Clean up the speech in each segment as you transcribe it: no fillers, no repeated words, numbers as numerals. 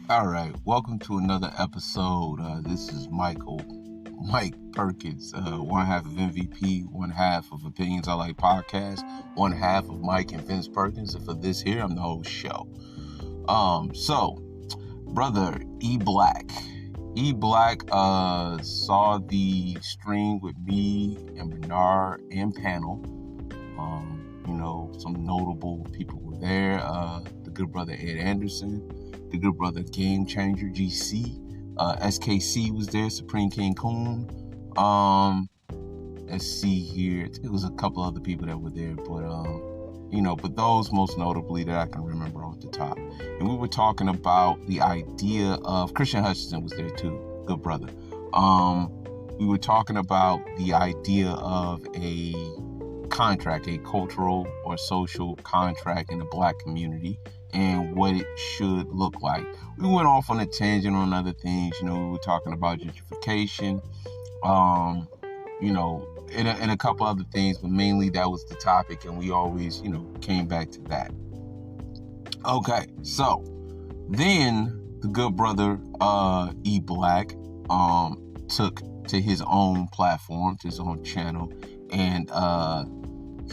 All right, welcome to another episode. This is Mike Perkins, one half of MVP, one half of Opinions I Like podcast, one half of Mike and Vince Perkins, and for this here, I'm the whole show. So, brother E Black saw the stream with me and Bernard and panel. Some notable people were there. The good brother Ed Anderson, the good brother Game Changer GC, SKC was there, Supreme King Coon. Let's see here. It was a couple other people that were there, but those most notably that I can remember off the top. And we were talking about the idea of Christian Hutchinson was there too, good brother. We were talking about the idea of a contract, a cultural or social contract in the Black community and what it should look like. We went off on a tangent on other things. We were talking about gentrification, and a couple other things, but mainly that was the topic, and we always, came back to that. Okay, so then the good brother E Black took to his own platform, to his own channel, and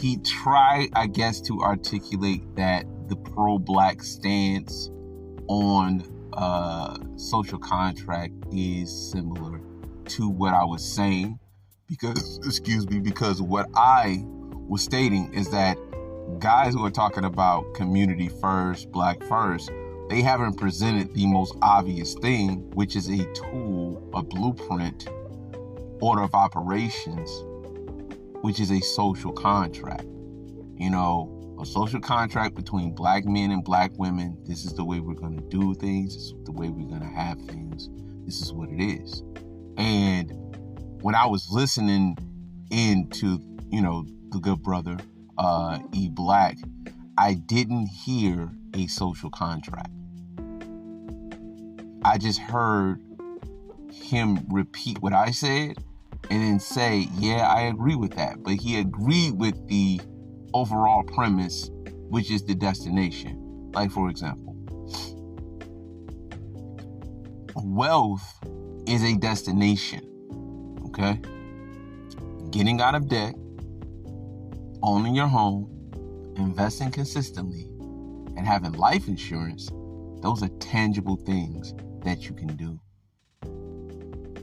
he tried, I guess, to articulate that the pro-Black stance on social contract is similar to what I was saying, because what I was stating is that guys who are talking about community first, Black first, they haven't presented the most obvious thing, which is a tool, a blueprint, order of operations, which is a social contract. A social contract between Black men and Black women. This is the way we're going to do things. This is the way we're going to have things. This is what it is. And when I was listening into, the good brother, E Black, I didn't hear a social contract. I just heard him repeat what I said and then say, yeah, I agree with that. But he agreed with the overall premise, which is the destination. Like, for example, wealth is a destination, okay? Getting out of debt, owning your home, investing consistently, and having life insurance, those are tangible things that you can do.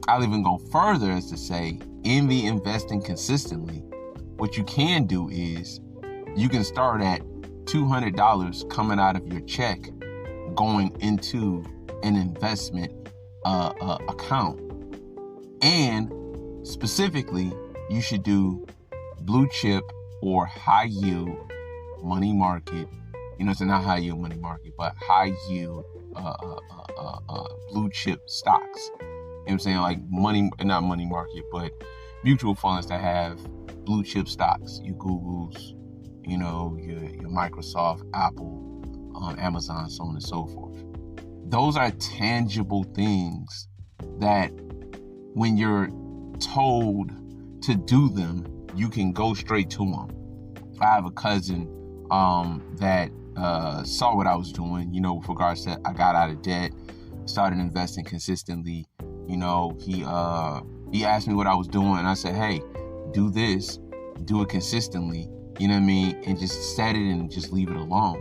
I'll even go further as to say, in the investing consistently, what you can do is you can start at $200 coming out of your check going into an investment account. And specifically, you should do blue chip or high yield money market. It's not high yield money market, but high yield blue chip stocks. You know what I'm saying? Like not money market, but mutual funds that have blue chip stocks. Your Googles, your Microsoft, Apple, Amazon, so on and so forth. Those are tangible things that when you're told to do them, you can go straight to them. I have a cousin that saw what I was doing, with regards to I got out of debt, started investing consistently. He asked me what I was doing, and I said, hey, do this, do it consistently, and just set it and just leave it alone,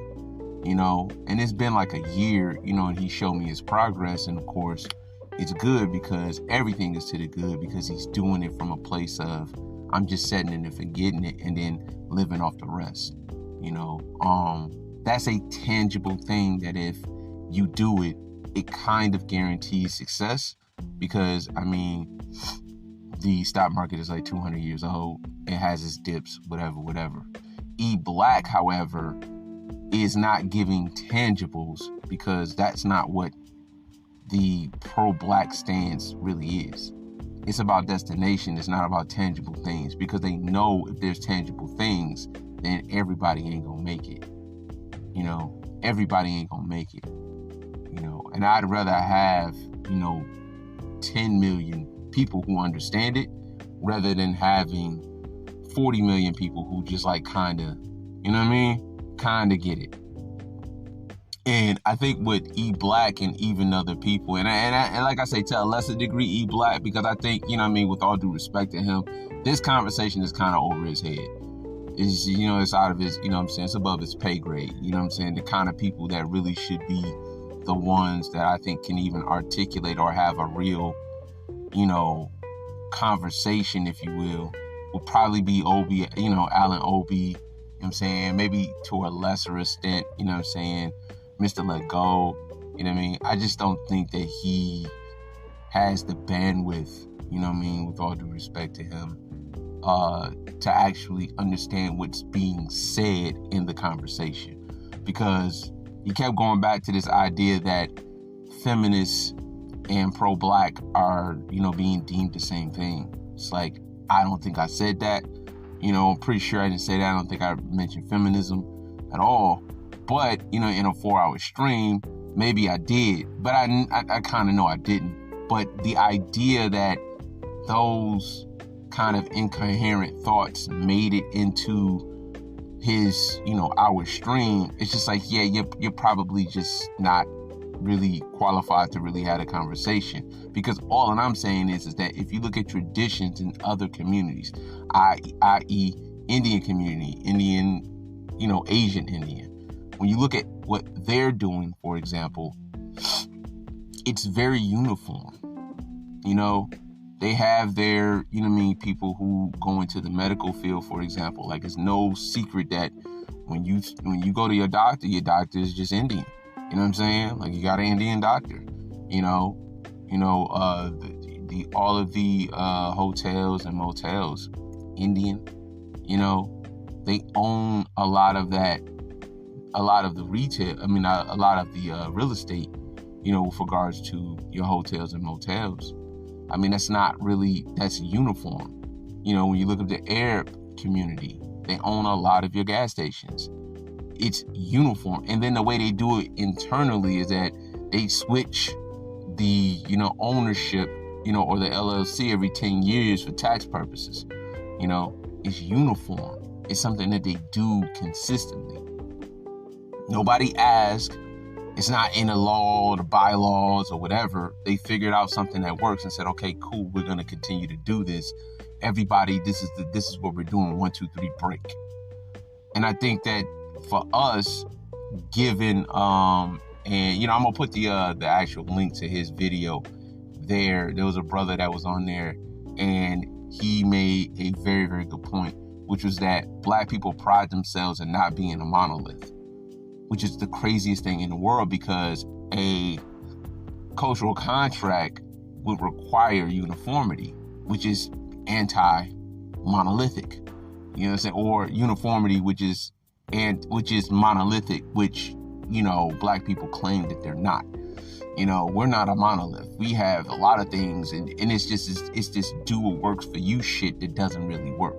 and it's been like a year, and he showed me his progress, and of course, it's good because everything is to the good because he's doing it from a place of I'm just setting it and forgetting it and then living off the rest, that's a tangible thing that if you do it, it kind of guarantees success because, the stock market is like 200 years old. It has its dips, whatever. E Black, however, is not giving tangibles because that's not what the pro-Black stance really is. It's about destination. It's not about tangible things because they know if there's tangible things, then everybody ain't gonna make it. Everybody ain't gonna make it. And I'd rather have, 10 million people who understand it rather than having 40 million people who just like kind of get it. And I think with E Black and even other people, and like I say, to a lesser degree, E Black, because I think, you know what I mean, with all due respect to him, this conversation is kind of over his head. It's, you know, it's out of his, you know what I'm saying, it's above his pay grade. You know what I'm saying? The kind of people that really should be the ones that I think can even articulate or have a real, you know, conversation, if you will, probably be Obi, you know, Alan Obi, you know what I'm saying? Maybe to a lesser extent, you know what I'm saying, Mr. Let Go, you know what I mean? I just don't think that he has the bandwidth, you know what I mean, with all due respect to him, to actually understand what's being said in the conversation. Because he kept going back to this idea that feminists and pro-black are, you know, being deemed the same thing. It's like, I don't think I said that. You know, I'm pretty sure I didn't say that. I don't think I mentioned feminism at all. But, you know, in a 4-hour stream, maybe I did. But I kind of know I didn't. But the idea that those kind of incoherent thoughts made it into his, you know, hour stream, it's just like, yeah, you're probably just not really qualified to really have a conversation. Because all that I'm saying is that if you look at traditions in other communities, i.e. Indian community, Indian, you know, Asian Indian, when you look at what they're doing, for example, it's very uniform. You know, they have their, you know what I mean, people who go into the medical field, for example. Like, it's no secret that when you go to your doctor is just Indian. You know what I'm saying? Like, you got an Indian doctor. You know, all of the hotels and motels, Indian. You know, they own a lot of that. A lot of the retail, a lot of the real estate, you know, with regards to your hotels and motels. I mean, that's uniform. You know, when you look at the Arab community, they own a lot of your gas stations. It's uniform. And then the way they do it internally is that they switch the, you know, ownership, you know, or the LLC every 10 years for tax purposes. You know, it's uniform. It's something that they do consistently. Nobody asked. It's not in the law or the bylaws or whatever. They figured out something that works and said, okay, cool, we're going to continue to do this. Everybody, this is what we're doing. 1, 2, 3, break. And I think that for us, given, and, you know, I'm going to put the actual link to his video there. There was a brother that was on there, and he made a very, very good point, which was that Black people pride themselves in not being a monolith, which is the craziest thing in the world, because a cultural contract would require uniformity, which is anti-monolithic. You know what I'm saying? Or uniformity, which is monolithic, which, you know, Black people claim that they're not. You know, we're not a monolith. We have a lot of things, and it's this do what works for you shit that doesn't really work,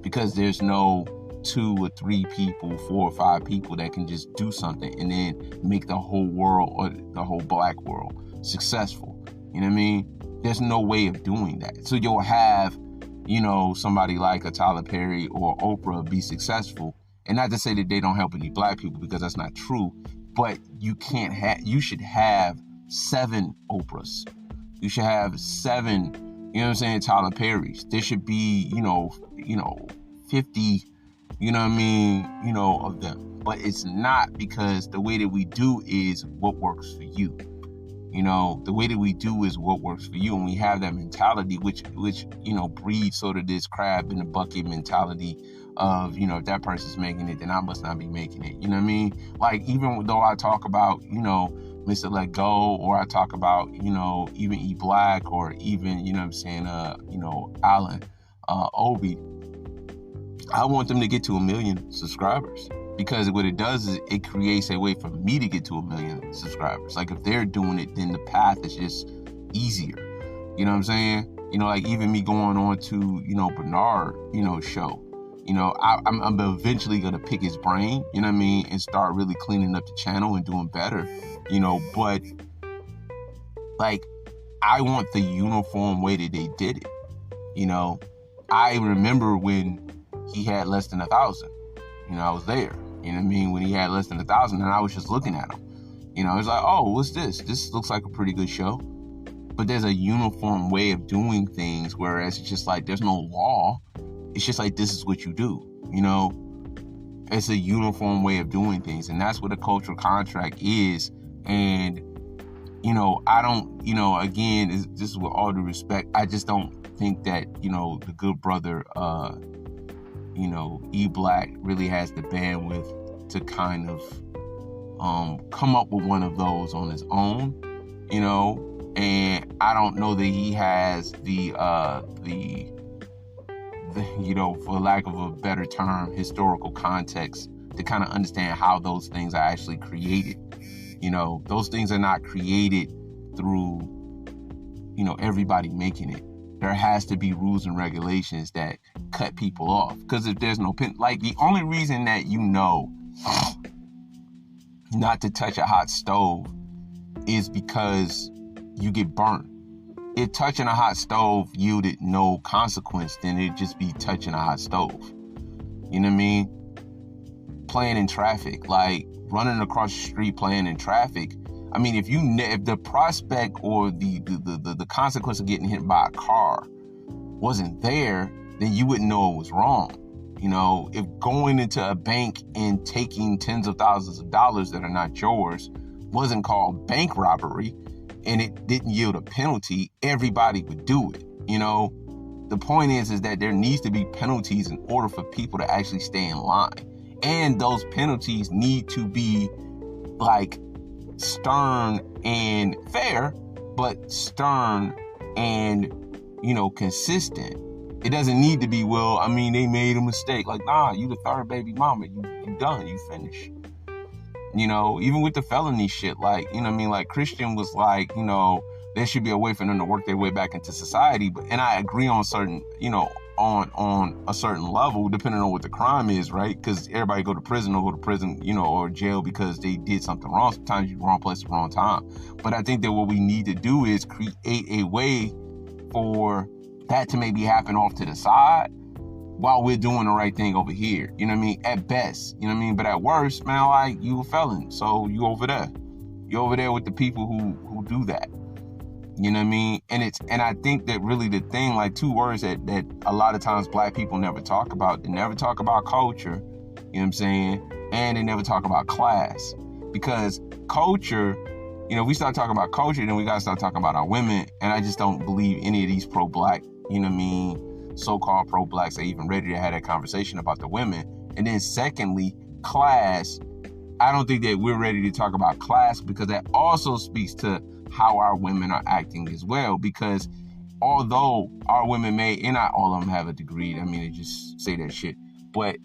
because there's no 2 or 3 people, 4 or 5 people that can just do something and then make the whole world or the whole Black world successful. You know what I mean? There's no way of doing that. So you'll have, you know, somebody like a Tyler Perry or Oprah be successful, and not to say that they don't help any Black people, because that's not true, but you should have 7 Oprahs. You should have 7, you know what I'm saying, Tyler Perrys. There should be, you know, 50, you know what I mean, you know, of them. But it's not, because the way that we do is what works for you. You know, the way that we do is what works for you. And we have that mentality, which, you know, breeds sort of this crab in the bucket mentality of, you know, if that person's making it, then I must not be making it. You know what I mean? Like, even though I talk about, you know, Mr. Let Go, or I talk about, you know, even E Black, or even, you know what I'm saying, you know, Alan Obi, I want them to get to 1 million subscribers, because what it does is it creates a way for me to get to 1 million subscribers. Like, if they're doing it, then the path is just easier. You know what I'm saying? You know, like, even me going on to, you know, Bernard, you know, show, you know, I'm eventually going to pick his brain, you know what I mean, and start really cleaning up the channel and doing better, you know. But, like, I want the uniform way that they did it. You know, I remember when he had less than 1,000. You know, I was there. You know what I mean? When he had less than 1,000, and I was just looking at him. You know, it's like, oh, what's this? This looks like a pretty good show. But there's a uniform way of doing things, whereas it's just like there's no law. It's just like, this is what you do. You know, it's a uniform way of doing things. And that's what a cultural contract is. And, you know, I don't, you know, again, this is with all due respect, I just don't think that, you know, the good brother, you know, E Black really has the bandwidth to kind of come up with one of those on his own, you know. And I don't know that he has the you know, for lack of a better term, historical context to kind of understand how those things are actually created. You know, those things are not created through, you know, everybody making it. There has to be rules and regulations that cut people off. Because if there's no like, the only reason that you know not to touch a hot stove is because you get burnt. If touching a hot stove yielded no consequence, then it'd just be touching a hot stove. You know what I mean? Playing in traffic, like running across the street playing in traffic. I mean, if the prospect or the consequence of getting hit by a car wasn't there, then you wouldn't know it was wrong. You know, if going into a bank and taking tens of thousands of dollars that are not yours wasn't called bank robbery, and it didn't yield a penalty, everybody would do it. You know, the point is that there needs to be penalties in order for people to actually stay in line. And those penalties need to be like stern and fair, but stern and, you know, consistent. It doesn't need to be, well, I mean, they made a mistake. Like, nah, you the third baby mama. You done. You finished. You know, even with the felony shit, like, you know what I mean? Like, Christian was like, you know, there should be a way for them to work their way back into society. But, and I agree on certain, you know, on a certain level, depending on what the crime is, right? Because everybody go to prison, you know, or jail because they did something wrong. Sometimes you're wrong place at the wrong time. But I think that what we need to do is create a way for that to maybe happen off to the side while we're doing the right thing over here. You know what I mean? At best, you know what I mean? But at worst, man, like, you a felon. So you over there. You're over there with the people who do that. You know what I mean? And I think that really the thing, like, two words that a lot of times black people never talk about. They never talk about culture, you know what I'm saying? And they never talk about class. Because culture, you know, we start talking about culture, then we gotta start talking about our women. And I just don't believe any of these pro-black, you know what I mean, so-called pro-blacks are even ready to have that conversation about the women. And then secondly, class, I don't think that we're ready to talk about class, because that also speaks to how our women are acting as well. Because although our women may, and not all of them have a degree, I mean, they just say that shit, but,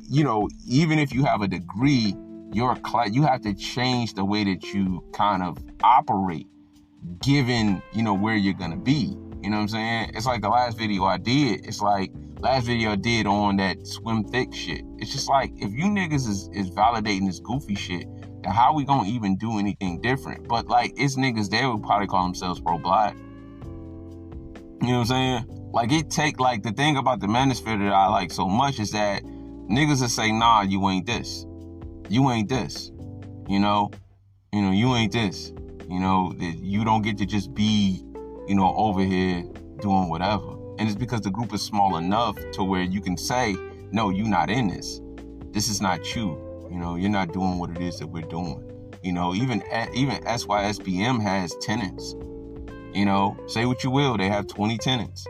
you know, even if you have a degree, you have to change the way that you kind of operate, given, you know, where you're gonna be. You know what I'm saying? It's like the last video I did. It's like last video I did on that swim thick shit. It's just like, if you niggas is validating this goofy shit, then how we gonna even do anything different? But like, it's niggas there who probably call themselves pro-black. You know what I'm saying? Like, like, the thing about the manosphere that I like so much is that niggas will say, nah, you ain't this. You ain't this. You know, you ain't this. You know, that you don't get to just be, you know, over here doing whatever. And it's because the group is small enough to where you can say, no, you're not in this. This is not you. You know, you're not doing what it is that we're doing. You know, even SYSBM has tenants. You know, say what you will, they have 20 tenants.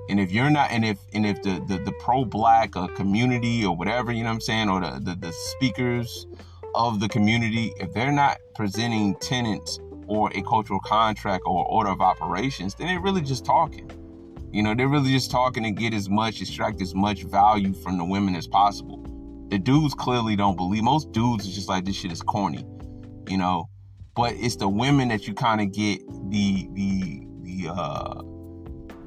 And if you're not, and if the pro-black community or whatever, you know what I'm saying, or the speakers of the community, if they're not presenting tenants or a cultural contract or order of operations, then they're really just talking. You know, they're really just talking to extract as much value from the women as possible. The dudes clearly don't believe. Most dudes is just like, this shit is corny, you know. But it's the women that you kind of get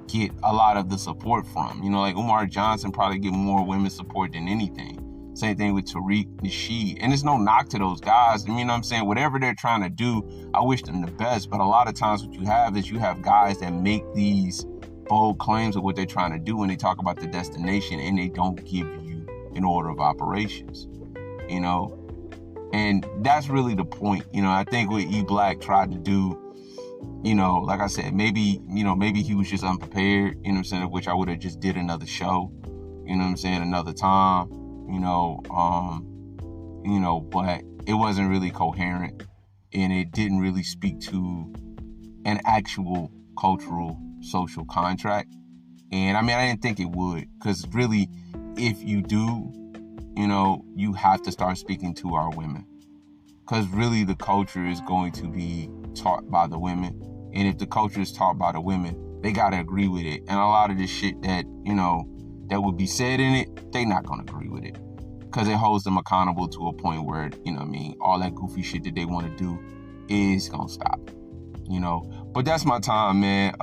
get a lot of the support from. You know, like Umar Johnson probably get more women support than anything. Same thing with Tariq Nasheed. And there's no knock to those guys. I mean, you know what I'm saying? Whatever they're trying to do, I wish them the best. But a lot of times what you have is you have guys that make these bold claims of what they're trying to do, and they talk about the destination, and they don't give you an order of operations. You know, And that's really the point. I think what E Black tried to do, like I said, maybe he was just unprepared, which I would have just did another show, another time, but it wasn't really coherent, and it didn't really speak to an actual cultural social contract. And I didn't think it would, because really, if you do, you have to start speaking to our women, because really the culture is going to be taught by the women. And if the culture is taught by the women, they got to agree with it. And a lot of the shit that, that would be said in it, they not going to agree with it, because it holds them accountable to a point where, all that goofy shit that they want to do is going to stop, But that's my time, man.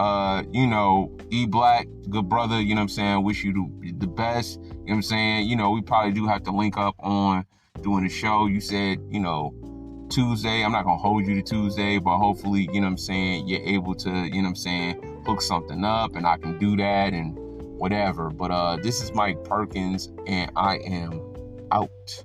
E Black, good brother, wish you the best, we probably do have to link up on doing a show. You said, Tuesday. I'm not going to hold you to Tuesday, but hopefully, you're able to, hook something up and I can do that and whatever. But this is Mike Perkins, and I am out.